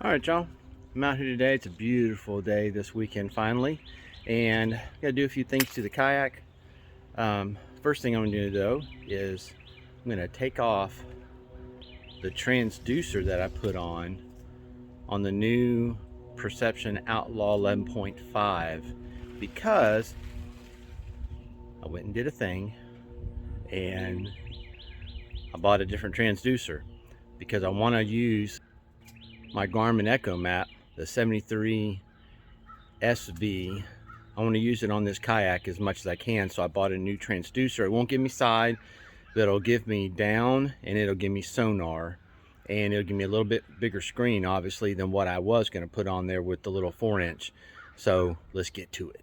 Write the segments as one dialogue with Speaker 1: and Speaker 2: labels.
Speaker 1: Alright, y'all, I'm out here today. It's a beautiful day this weekend finally, and I gotta do a few things to the kayak. First thing I'm gonna do though is I'm gonna take off the transducer that I put on the new Perception Outlaw 11.5 because I went and did a thing and I bought a different transducer because I want to use my Garmin Echomap, the 73 SV. I want to use it on this kayak as much as I can, so I bought a new transducer. It won't give me side, but it'll give me down, and it'll give me sonar, and it'll give me a little bit bigger screen obviously than what I was going to put on there with the little 4-inch. So let's get to it.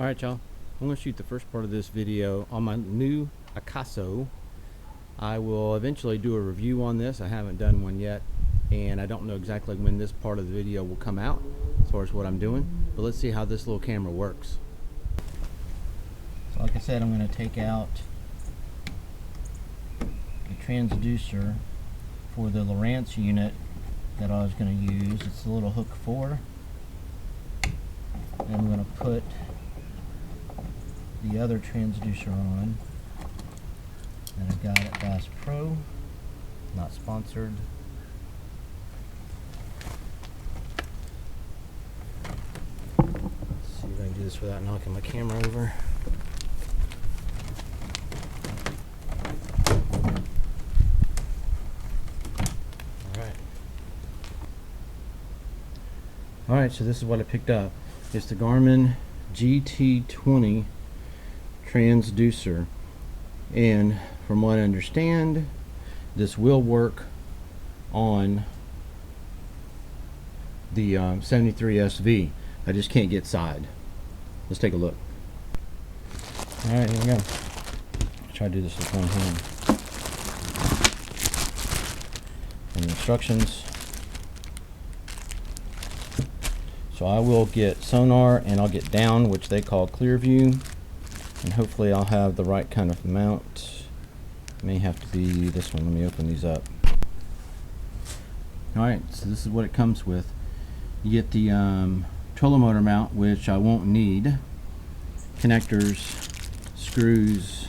Speaker 1: Alright, y'all, I'm going to shoot the first part of this video on my new Echomap. I will eventually do a review on this. I haven't done one yet, and I don't know exactly when this part of the video will come out as far as what I'm doing, but let's see how this little camera works. So like I said, I'm going to take out the transducer for the Lowrance unit that I was going to use. It's the little hook 4, and I'm going to put the other transducer on that I got at Bass Pro, not sponsored. Let's see if I can do this without knocking my camera over. Alright, so this is what I picked up. It's the Garmin GT20 Transducer, and from what I understand, this will work on the 73 SV. I just can't get side. Let's take a look. Alright, here we go. I'll try to do this with one hand. And the instructions. So I will get sonar, and I'll get down, which they call clear view, and hopefully I'll have the right kind of mount. It may have to be this one. Let me open these up. Alright, so this is what it comes with. You get the trolling motor mount, which I won't need, connectors, screws,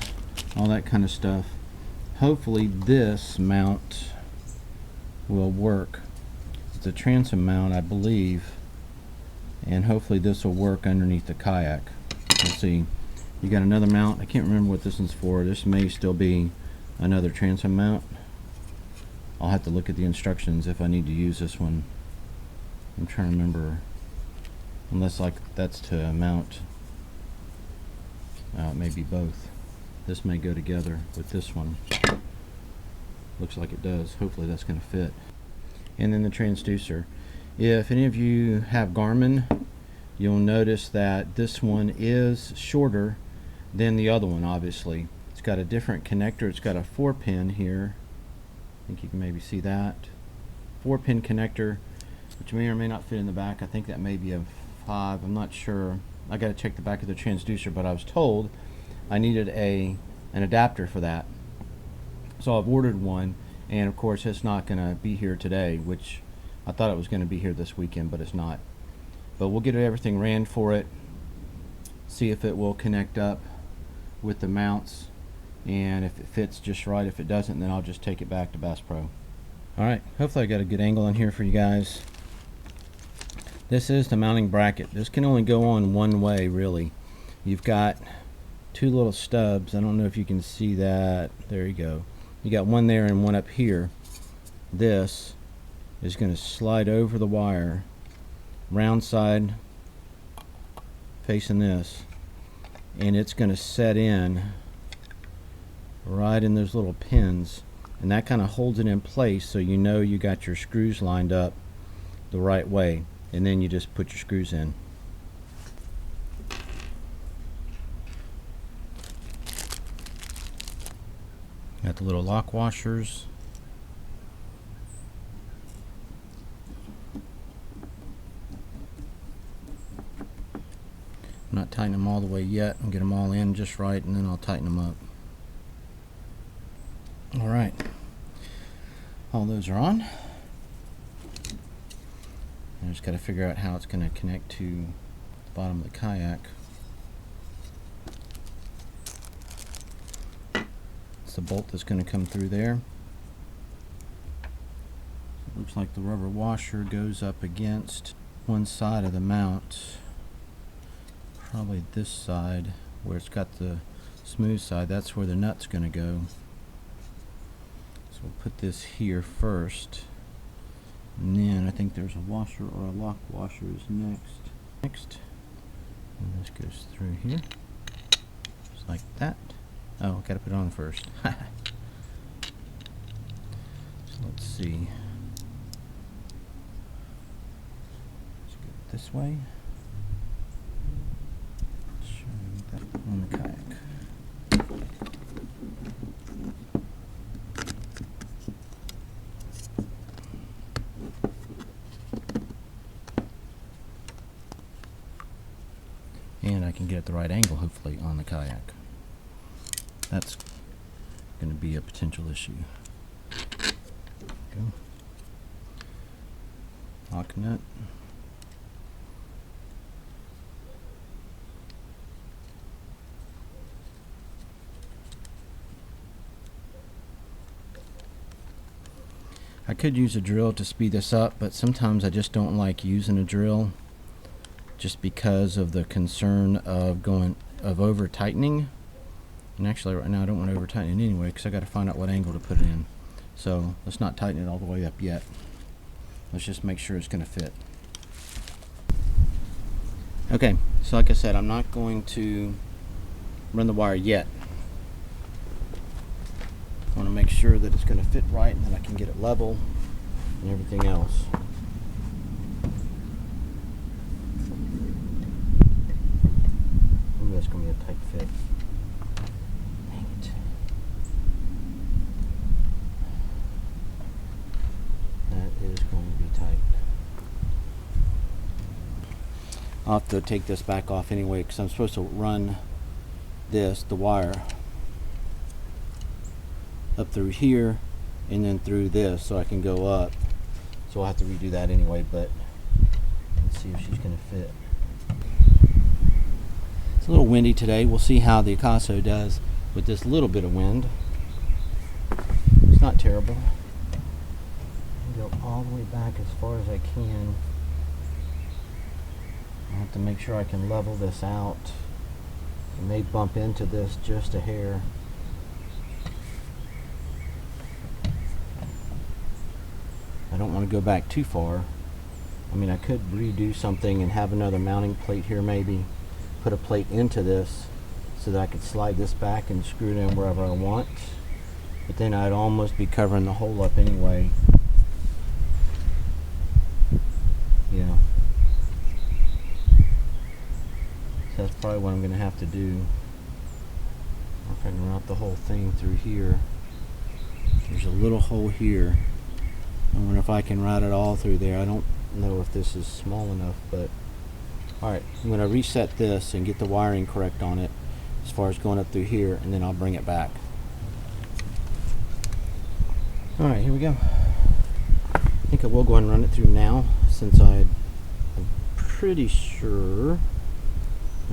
Speaker 1: all that kind of stuff. Hopefully this mount will work. It's a transom mount, I believe, and hopefully this will work underneath the kayak. Let's see. You got another mount. I can't remember what this one's for. This may still be another transom mount. I'll have to look at the instructions if I need to use this one. I'm trying to remember, unless like that's to mount. It may be both. This may go together with this one. Looks like it does. Hopefully that's going to fit. And then the transducer. If any of you have Garmin, you'll notice that this one is shorter than the other one. Obviously, it's got a different connector. It's got a 4-pin here. I think you can maybe see that 4-pin connector, which may or may not fit in the back. I think that may be a 5. I'm not sure. I got to check the back of the transducer, but I was told I needed an adapter for that, so I've ordered one, and of course it's not going to be here today, which I thought it was going to be here this weekend, but it's not. But we'll get everything ran for it, see if it will connect up with the mounts, and if it fits just right. If it doesn't, then I'll just take it back to Bass Pro. Alright, hopefully I got a good angle on here for you guys. This is the mounting bracket. This can only go on one way, really. You've got two little stubs. I don't know if you can see that. There you go. You got one there and one up here. This is going to slide over the wire, round side facing this, and it's going to set in right in those little pins, and that kind of holds it in place so you know you got your screws lined up the right way, and then you just put your screws in. Got the little lock washers. I'm not tightening them all the way yet. I'll get them all in just right, and then I'll tighten them up. Alright, all those are on. I just got to figure out how it's going to connect to the bottom of the kayak. It's the bolt that's going to come through there. It looks like the rubber washer goes up against one side of the mount. Probably this side where it's got the smooth side. That's where the nut's going to go. So we'll put this here first, and then I think there's a washer or a lock washer is next. And this goes through here, just like that. Oh, gotta put it on first. So let's see. Let's go this way. Show that on the kayak. And I can get at the right angle, hopefully, on the kayak. That's going to be a potential issue. Go. Lock nut. I could use a drill to speed this up, but sometimes I just don't like using a drill, just because of the concern of over tightening. And actually right now I don't want to over tighten it anyway, because I got to find out what angle to put it in. So let's not tighten it all the way up yet. Let's just make sure it's going to fit. Okay, so like I said, I'm not going to run the wire yet. I want to make sure that it's going to fit right, and then I can get it level and everything else. Ooh, that's going to be a tight fit. Dang it. That is going to be tight. I'll have to take this back off anyway, because I'm supposed to run the wire up through here and then through this so I can go up. So I'll have to redo that anyway, but let's see if she's going to fit. It's a little windy today. We'll see how the Akaso does with this little bit of wind. It's not terrible. I'll go all the way back as far as I can. I have to make sure I can level this out. I may bump into this just a hair. I don't want to go back too far. I mean, I could redo something and have another mounting plate here, maybe put a plate into this so that I could slide this back and screw it in wherever I want, but then I'd almost be covering the hole up anyway. Yeah, so that's probably what I'm going to have to do. Or if I can route the whole thing through here. There's a little hole here. I wonder if I can route it all through there. I don't know if this is small enough, but alright, I'm going to reset this and get the wiring correct on it as far as going up through here, and then I'll bring it back. Alright, here we go. I think I will go ahead and run it through now, since I'm pretty sure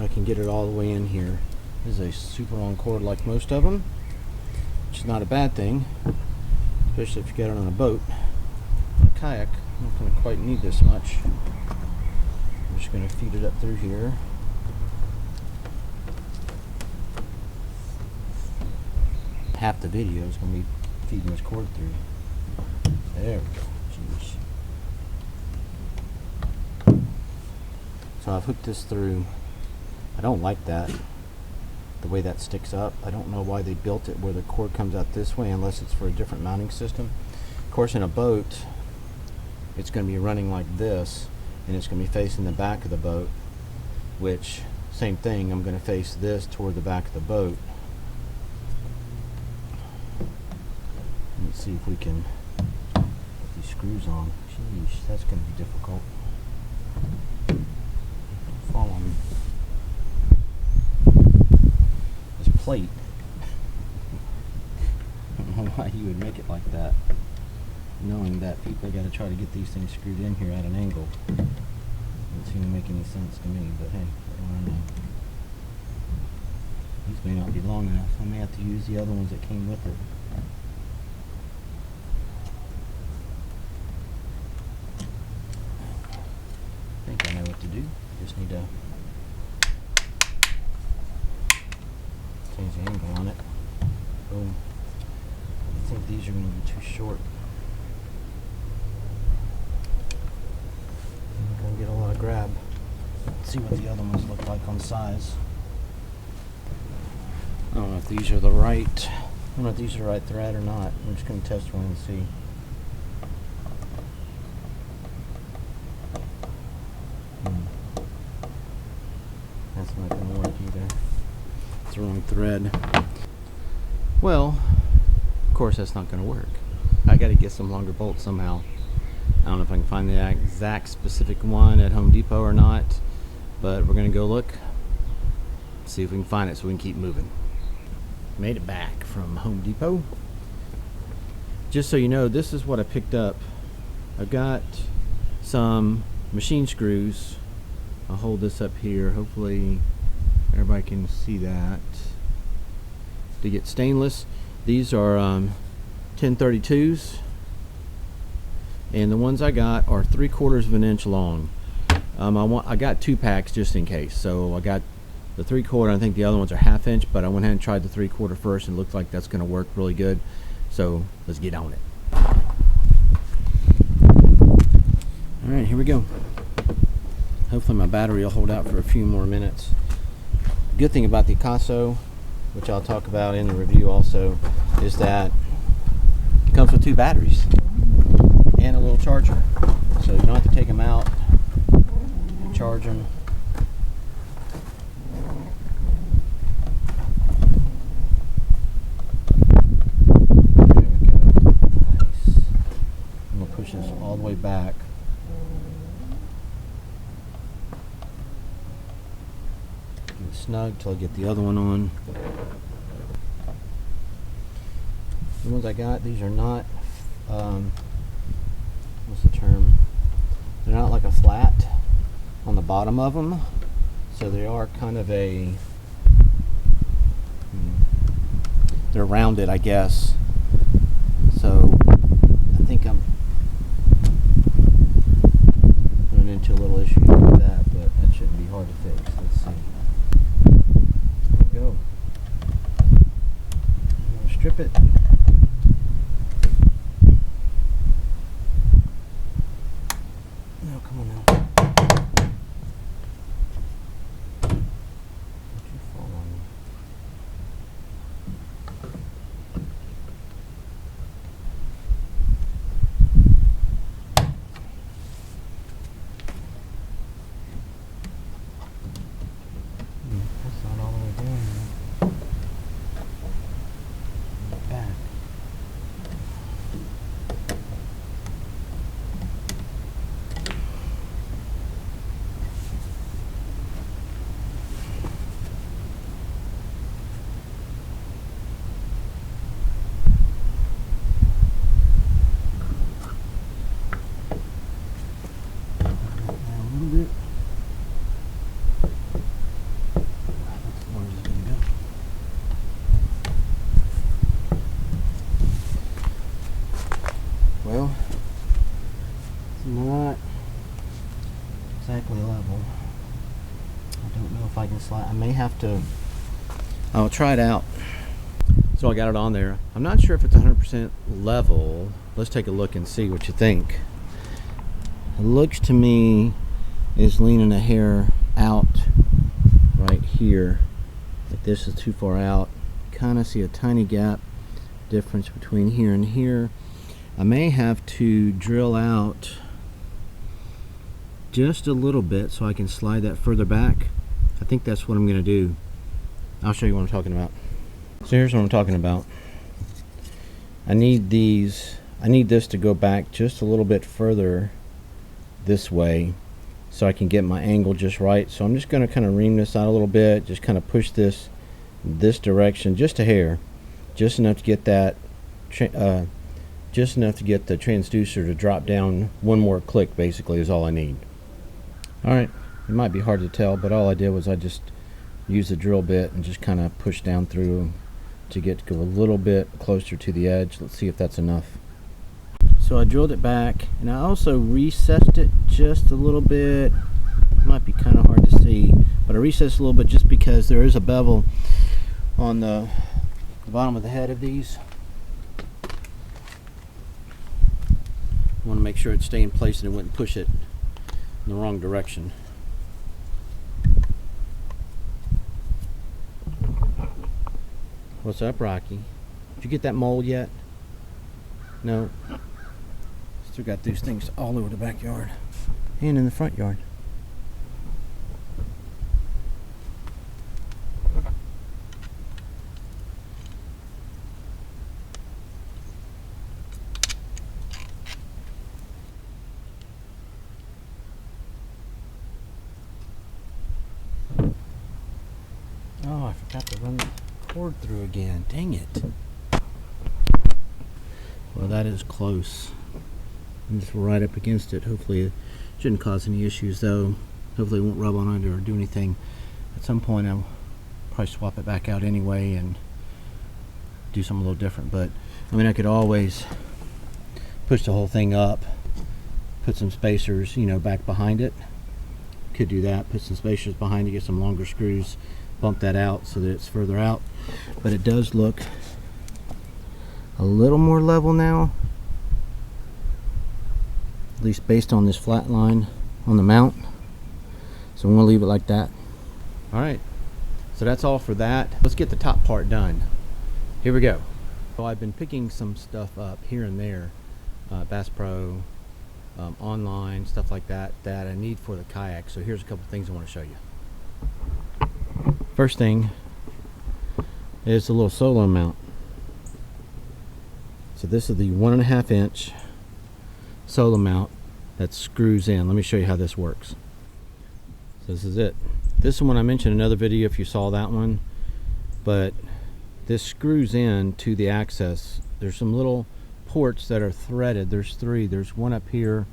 Speaker 1: I can get it all the way in here. This is a super long cord like most of them, which is not a bad thing, especially if you get it on a boat. On a kayak, I'm not going to quite need this much. I'm just going to feed it up through here. Half the video is going to be feeding this cord through. There we go. Jeez. So I've hooked this through. I don't like that. the way that sticks up. I don't know why they built it where the cord comes out this way unless it's for a different mounting system. Of course, in a boat, it's going to be running like this, and it's going to be facing the back of the boat, which, same thing, I'm going to face this toward the back of the boat. Let's see if we can put these screws on. Sheesh, that's going to be difficult. Fall on me. This plate. I don't know why you would make it like that, knowing that people got to try to get these things screwed in here at an angle. Doesn't seem to make any sense to me, but hey, what do I know? These may not be long enough. I may have to use the other ones that came with it. I think I know what to do. Just need to change the angle on it. Boom. I think these are going to be too short. I'm going to get a lot of grab. Let's see what the other ones look like on size. I don't know if these are the right. I don't know if these are the right thread or not. I'm just going to test one and see. That's not going to work either. It's the wrong thread. Well, of course that's not going to work. I got to get some longer bolts somehow. I don't know if I can find the exact specific one at Home Depot or not, but we're going to go look, see if we can find it so we can keep moving. Made it back from Home Depot. Just so you know, this is what I picked up. I've got some machine screws. I'll hold this up here. Hopefully everybody can see that. To get stainless, these are 1032s, and the ones I got are 3/4 of an inch long. I got 2 packs just in case. So I got the 3/4. I think the other ones are 1/2 inch, but I went ahead and tried the 3/4 first, and it looked like that's going to work really good. So let's get on it. All right, here we go. Hopefully my battery will hold out for a few more minutes. Good thing about the Echomap, which I'll talk about in the review also, is that it comes with 2 batteries and a little charger. So you don't have to take them out and charge them. There we go. Nice. I'm going to push this all the way back. Get it snug till I get the other one on. The ones I got, these are not, what's the term? They're not like a flat on the bottom of them, so they are kind of a, they're rounded, I guess. So I think I'm running into a little issue with that, but that shouldn't be hard to fix. Let's see. There we go. I'm gonna strip it. No, come on now. Don't you fall on me. That's not all the way down there. Back. Well, it's not exactly level. I don't know if I can slide. I may have to. I'll try it out. So I got it on there. I'm not sure if it's 100% level. Let's take a look and see what you think. It looks to me is leaning a hair out right here. Like this is too far out. Kind of see a tiny gap difference between here and here. I may have to drill out just a little bit so I can slide that further back. I think that's what I'm going to do. I'll show you what I'm talking about. So here's what I'm talking about. I need this to go back just a little bit further this way so I can get my angle just right. So I'm just going to kind of ream this out a little bit, just kind of push this direction just a hair, just enough to get that just enough to get the transducer to drop down one more click, basically, is all I need. Alright, it might be hard to tell, but all I did was I just used the drill bit and just kind of push down through to go a little bit closer to the edge. Let's see if that's enough. So I drilled it back, and I also recessed it just a little bit. It might be kind of hard to see, but I recessed a little bit just because there is a bevel on the bottom of the head of these. I want to make sure it stay in place and it wouldn't push it in the wrong direction. What's up, Rocky? Did you get that mold yet? No. Still got these things all over the backyard and in the front yard. Oh, I forgot to run the cord through again. Dang it. Well, that is close. I'm just right up against it. Hopefully it shouldn't cause any issues, though. Hopefully it won't rub on it or do anything. At some point I'll probably swap it back out anyway and do something a little different. But I mean, I could always push the whole thing up, put some spacers, you know, back behind it. Could do that. Put some spacers behind it, get some longer screws, bump that out so that it's further out. But it does look a little more level now, at least based on this flat line on the mount. So I'm going to leave it like that. Alright, so that's all for that. Let's get the top part done. Here we go. So I've been picking some stuff up here and there, Bass Pro, online, stuff like that, that I need for the kayak. So here's a couple things I want to show you. First thing is the little solo mount. So this is the 1.5 inch solo mount that screws in. Let me show you how this works. So this is it. This is one I mentioned in another video if you saw that one, but this screws in to the access. There's some little ports that are threaded. There's three. There's one up here,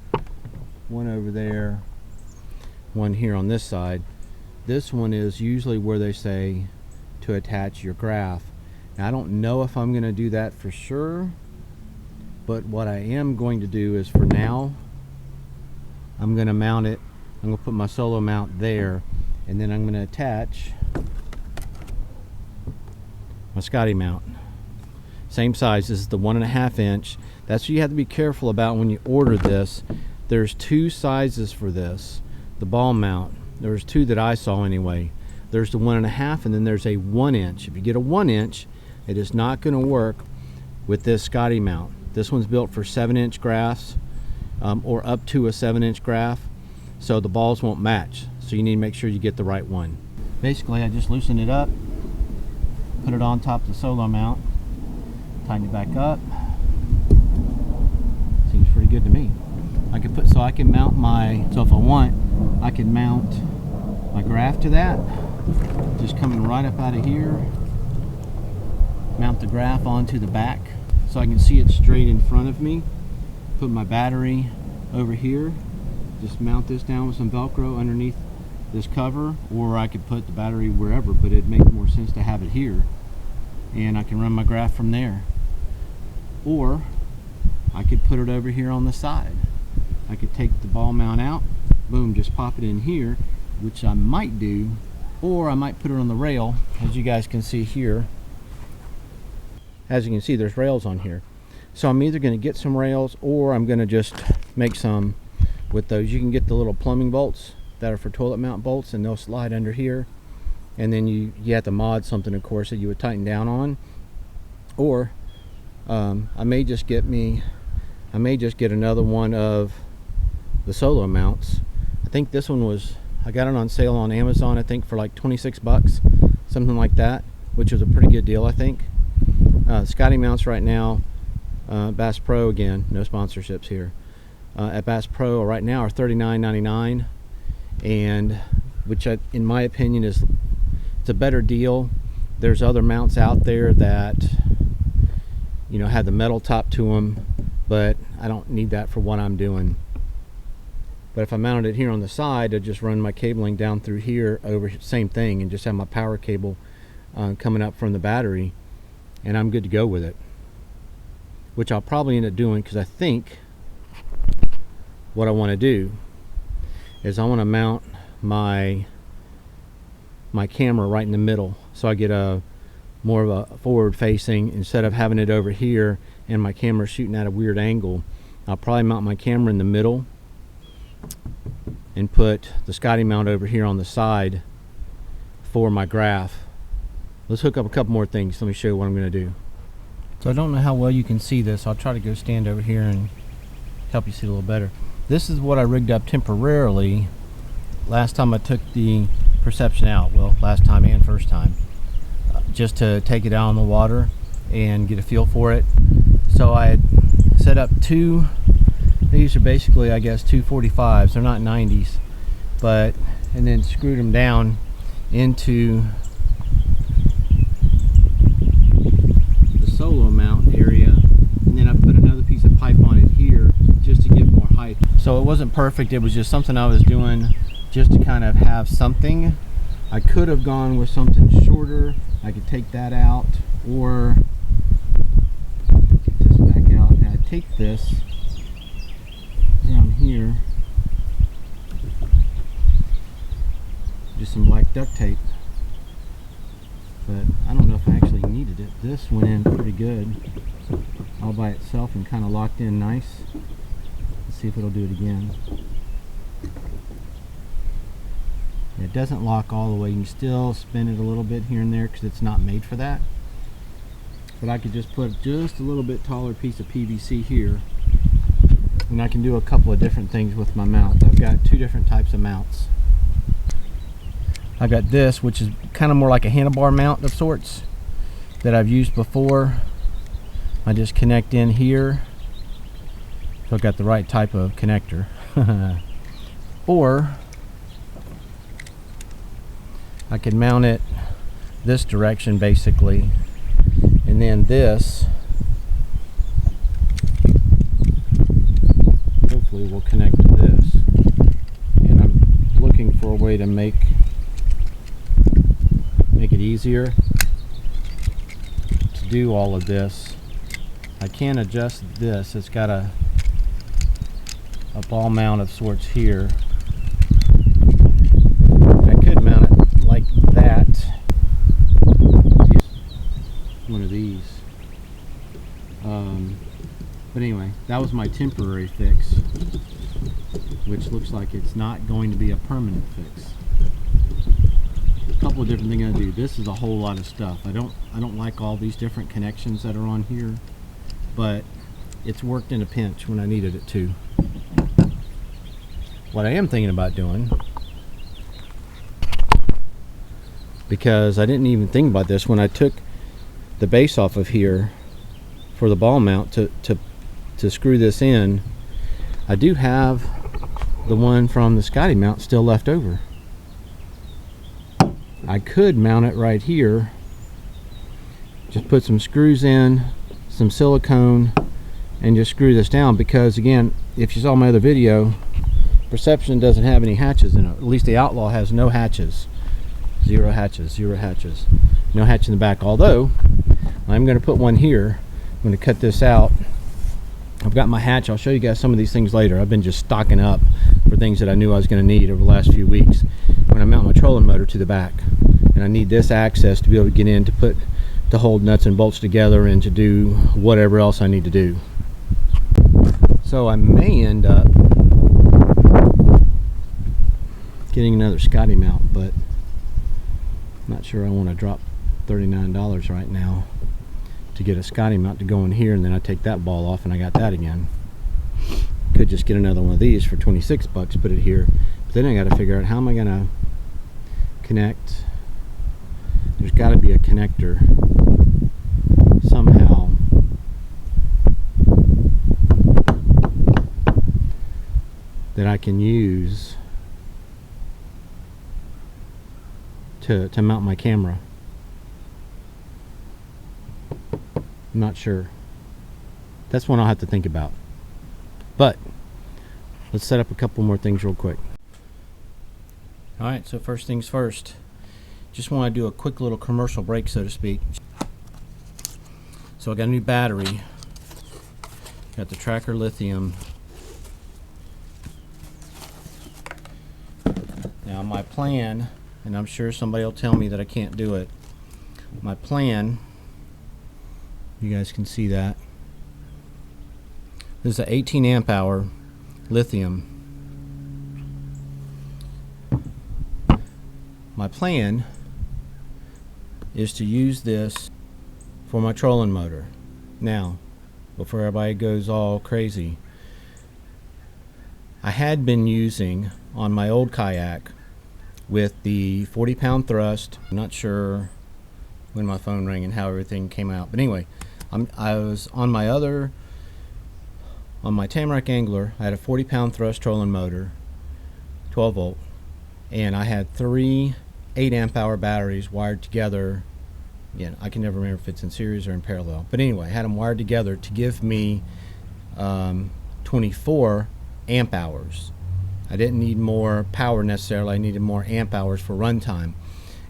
Speaker 1: one over there, one here on this side. This one is usually where they say to attach your graph. Now, I don't know if I'm going to do that for sure, but what I am going to do is, for now, I'm going to mount it. I'm going to put my solo mount there, and then I'm going to attach my Scotty mount. Same size. This is the 1.5 inch. That's what you have to be careful about when you order this. There's two sizes for this, the ball mount. There's two that I saw anyway. There's the 1.5, and then there's a 1 inch. If you get a 1 inch, it is not going to work with this Scotty mount. This one's built for 7-inch graphs, or up to a 7-inch graph, so the balls won't match. So you need to make sure you get the right one. Basically, I just loosen it up, put it on top of the solo mount, tighten it back up. Seems pretty good to me. I can mount my, so if I want, I can mount my graph to that, just coming right up out of here. Mount the graph onto the back so I can see it straight in front of me. Put my battery over here, just mount this down with some Velcro underneath this cover, or I could put the battery wherever, but it'd make more sense to have it here, and I can run my graph from there. Or I could put it over here on the side. I could take the ball mount out, boom, just pop it in here, which I might do, or I might put it on the rail, as you guys can see here. As you can see, there's rails on here. So I'm either going to get some rails, or I'm going to just make some with those. You can get the little plumbing bolts that are for toilet mount bolts, and they'll slide under here. and then you have to mod something, of course, that you would tighten down on. Or I may just get another one of the solo mounts. I think this one was, I got it on sale on Amazon, I think for like 26 bucks, something like that, which was a pretty good deal, I think. Scotty mounts right now, Bass Pro, again, no sponsorships here, at Bass Pro right now are $39.99, and which in my opinion it's a better deal. There's other mounts out there that, you know, have the metal top to them, but I don't need that for what I'm doing. But if I mounted it here on the side, I'd just run my cabling down through here over, same thing, and just have my power cable coming up from the battery, and I'm good to go with it. Which I'll probably end up doing, because I think what I want to do is I want to mount my camera right in the middle, so I get a more of a forward facing, instead of having it over here and my camera shooting at a weird angle. I'll probably mount my camera in the middle and put the Scotty mount over here on the side for my graph. Let's hook up a couple more things. Let me show you what I'm going to do. So I don't know how well you can see this. I'll try to go stand over here and help you see a little better. This is what I rigged up temporarily last time I took the Perception out. Well, last time and first time, just to take it out on the water and get a feel for it. So I had set up two, these are basically, I guess, 245s. They're not 90s, but, and then screwed them down into the solo mount area, and then I put another piece of pipe on it here just to get more height. So it wasn't perfect, it was just something I was doing just to kind of have something. I could have gone with something shorter. I could take that out, or get this back out, and I take this down here, just some black duct tape, but I don't know if I actually needed it. This went in pretty good all by itself and kind of locked in nice. Let's see if it'll do it again. It doesn't lock all the way. You can still spin it a little bit here and there because it's not made for that. But I could just put just a little bit taller piece of PVC here, and I can do a couple of different things with my mount. I've got two different types of mounts. I've got this, which is kind of more like a handlebar mount of sorts that I've used before. I just connect in here, so I've got the right type of connector. Or I could mount it this direction basically, and then this hopefully will connect to this. And I'm looking for a way to make it easier to do all of this. I can adjust this. It's got a ball mount of sorts here. I could mount it like that. One of these. But anyway, that was my temporary fix, which looks like it's not going to be a permanent fix. A couple of different things I do. This is a whole lot of stuff. I don't like all these different connections that are on here, but it's worked in a pinch when I needed it to. What I am thinking about doing, because I didn't even think about this when I took the base off of here for the ball mount to screw this in, I do have the one from the Scotty mount still left over. I could mount it right here, just put some screws in, some silicone, and just screw this down, because again, if you saw my other video, Perception doesn't have any hatches in it. At least the Outlaw has no hatches. Zero hatches. No hatch in the back, although I'm going to put one here. I'm going to cut this out. I've got my hatch. I'll show you guys some of these things later. I've been just stocking up for things that I knew I was going to need over the last few weeks when I mount my trolling motor to the back. And I need this access to be able to get in to hold nuts and bolts together and to do whatever else I need to do. So I may end up getting another Scotty mount, but Not sure I want to drop $39 right now to get a Scotty mount to go in here, and then I take that ball off and I got that again. Could just get another one of these for 26 bucks, put it here. But then I got to figure out how am I going to connect. There's got to be a connector somehow that I can use to mount my camera. I'm not sure. That's one I'll have to think about. But let's set up a couple more things real quick. Alright, so first things first. Just want to do a quick little commercial break, so to speak. So I got a new battery. Got the Tracker Lithium. Now my plan, and I'm sure somebody will tell me that I can't do it. My plan, you guys can see that. This is an 18 amp hour lithium. My plan is to use this for my trolling motor. Now, before everybody goes all crazy, I had been using on my old kayak with the 40-pound thrust. I'm not sure when my phone rang and how everything came out, but anyway, I was on my Tamarack Angler. I had a 40-pound thrust trolling motor, 12 volt, and I had 3 8 amp hour batteries wired together. Again, I can never remember if it's in series or in parallel, but anyway, I had them wired together to give me 24 amp hours. I didn't need more power necessarily, I needed more amp hours for runtime,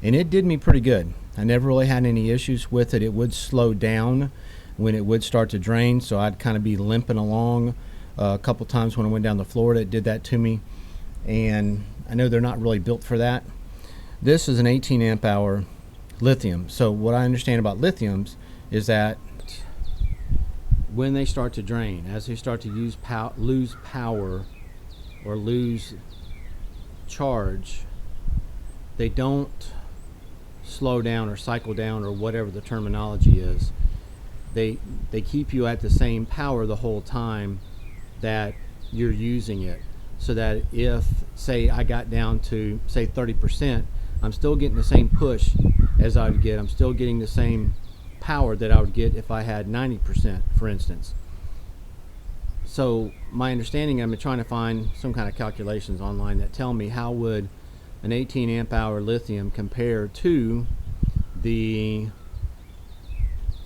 Speaker 1: and it did me pretty good. I never really had any issues with it. It would slow down when it would start to drain, so I'd kind of be limping along. A couple times when I went down to Florida, it did that to me, and I know they're not really built for that. This is an 18 amp hour lithium. So what I understand about lithiums is that when they start to drain, as they start to lose power or lose charge, they don't slow down or cycle down or whatever the terminology is. They keep you at the same power the whole time that you're using it, so that if, say, I got down to, say, 30%, I'm still getting the same push as I would get. I'm still getting the same power that I would get if I had 90%, for instance. So my understanding, I've been trying to find some kind of calculations online that tell me how would an 18 amp hour lithium compare to the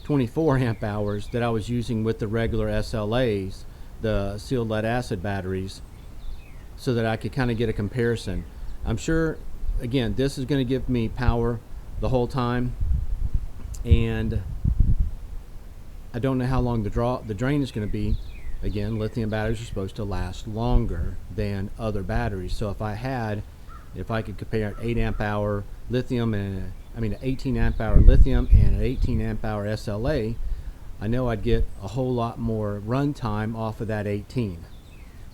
Speaker 1: 24 amp hours that I was using with the regular SLAs, the sealed lead acid batteries, so that I could kind of get a comparison. I'm sure, again, this is going to give me power the whole time, and I don't know how long the drain is going to be. Again, lithium batteries are supposed to last longer than other batteries, so if I could compare an 8 amp hour lithium and an 18 amp hour lithium and an 18 amp hour SLA, I know I'd get a whole lot more run time off of that 18.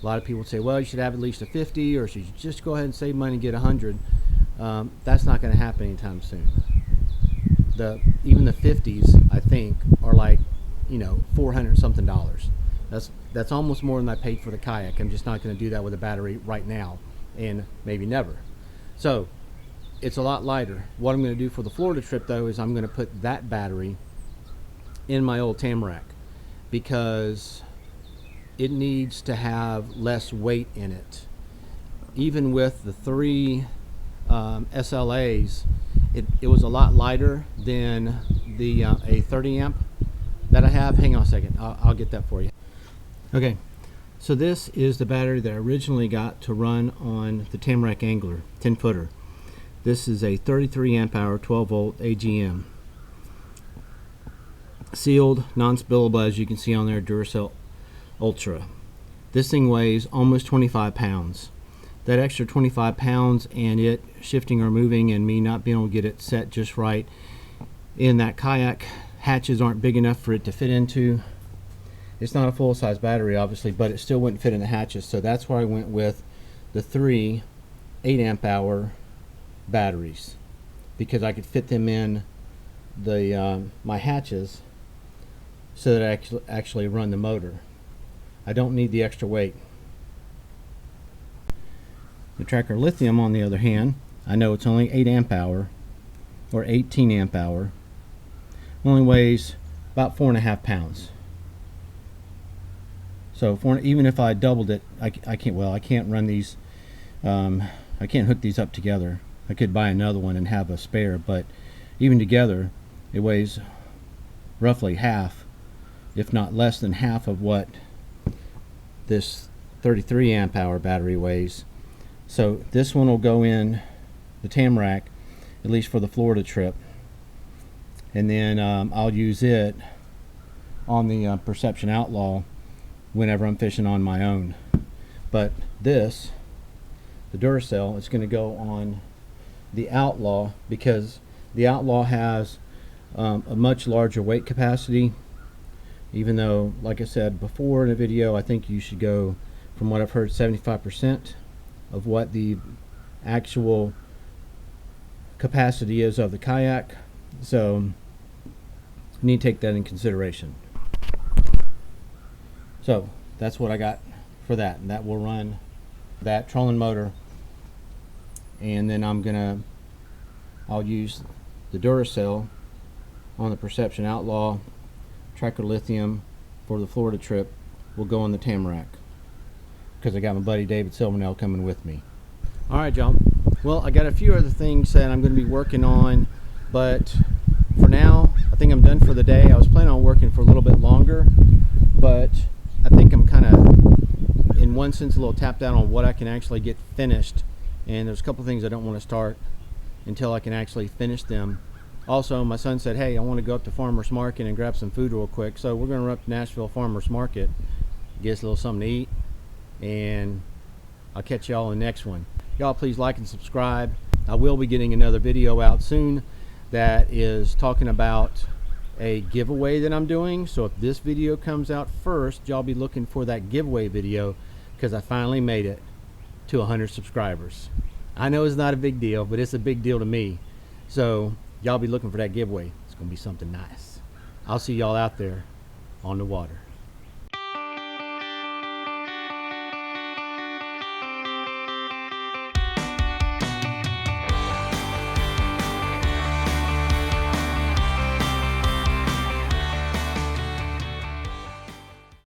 Speaker 1: A lot of people say, well, you should have at least a 50, or should you just go ahead and save money and get 100. That's not going to happen anytime soon. Even the 50s, I think, are like, $400 something. That's almost more than I paid for the kayak. I'm just not going to do that with a battery right now, and maybe never. So it's a lot lighter. What I'm going to do for the Florida trip, though, is I'm going to put that battery in my old Tamarack, because it needs to have less weight in it. Even with the 3 SLAs, it was a lot lighter than the a 30 amp that I have. Hang on a second, I'll get that for you. Okay, so this is the battery that I originally got to run on the Tamarack Angler 10 footer. This is a 33 amp hour 12 volt AGM, sealed, non-spillable, as you can see on there, Duracell Ultra. This thing weighs almost 25 pounds. That extra 25 pounds and it shifting or moving and me not being able to get it set just right in that kayak, hatches aren't big enough for it to fit into. It's not a full-size battery, obviously, but it still wouldn't fit in the hatches, so that's why I went with the 3 8 amp hour batteries. because I could fit them in the my hatches so that I actually run the motor. I don't need the extra weight. The Tracker Lithium, on the other hand, I know it's only 8 amp hour or 18 amp hour. Only weighs about 4.5 pounds. So even if I doubled it, I can't run these. I can't hook these up together. I could buy another one and have a spare, but even together, it weighs roughly half, if not less than half, of what this 33 amp hour battery weighs. So this one will go in the Tamarack, at least for the Florida trip, and then I'll use it on the Perception Outlaw whenever I'm fishing on my own. But this, the Duracell, is going to go on the Outlaw because the Outlaw has a much larger weight capacity, even though, like I said before in the video, I think you should go, from what I've heard, 75% of what the actual capacity is of the kayak. So you need to take that in consideration. So that's what I got for that, and that will run that trolling motor. And then I'll use the Duracell on the Perception Outlaw. Tracker Lithium for the Florida trip will go on the Tamarack, because I got my buddy David Silvernail coming with me. Alright, y'all. Well, I got a few other things that I'm going to be working on, but for now, I think I'm done for the day. I was planning on working for a little bit longer, but I think I'm kind of, in one sense, a little tapped out on what I can actually get finished, and there's a couple things I don't want to start until I can actually finish them. Also, my son said, hey, I want to go up to Farmers Market and grab some food real quick, so we're going to run up to Nashville Farmers Market, get us a little something to eat, and I'll catch y'all in the next one. Y'all please like and subscribe. I will be getting another video out soon that is talking about a giveaway that I'm doing, so if this video comes out first, y'all be looking for that giveaway video, because I finally made it to 100 subscribers. I know it's not a big deal, but it's a big deal to me, so y'all be looking for that giveaway. It's gonna be something nice. I'll see y'all out there on the water.